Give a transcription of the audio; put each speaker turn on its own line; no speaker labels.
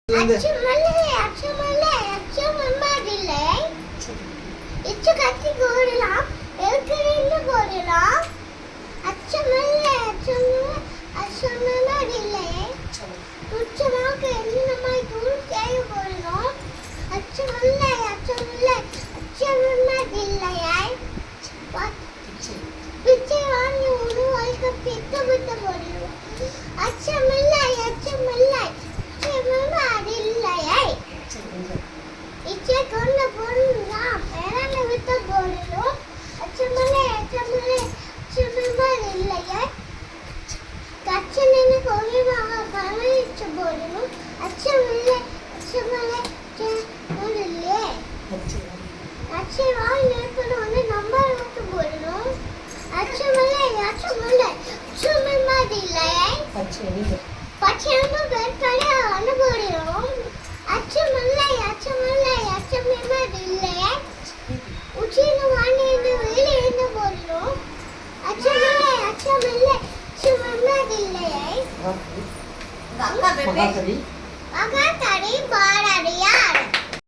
அச்சமல்லே அச்சமல்லே அச்சமம்மாதில்லை இச்சு கத்தி கோரலாம் எழுக்கறிந்து கோரலாம் அச்சமல்லே அச்சமல்லே அச்சமம்மாதில்லை துச்சமாக என்னமாய் தூள் தேய போறோம் அச்சமல்லே அச்சமல்லே அச்சமம்மாதில்லை பிச்சை வாங்கி ஒரு வாழ்க்கை பித்த பித்த போறோம் அச்சமல்லே அச்சமல்லே இச்சை கொண்ட பொருள்லாம் பேரான விட்ட போரிலும் அச்சமல்லே அச்சமல்லே அச்சமல்லே இல்லையே கச்சனின் கோயிலாக கவனிச்ச போரிலும் அச்சமல்லே அச்சமல்லே இல்லையே அச்சை வாய் நிற்பது நம்பர் விட்டு போரிலும் அச்சமல்லே அச்சமல்லே அச்சமல்லே இல்லையே பச்சையம்பு பேர்களை அனுபவிக்கிறோம் அச்சமல்லை அச்சமல்லை அச்சமல்லை இல்லையே உச்சியில் வாங்கிட்டு வெளியிருந்து போகிறோம் அச்சமல்லை அச்சமல்லை அச்சமல்லை இல்லையே மகாதரி பாரடியார்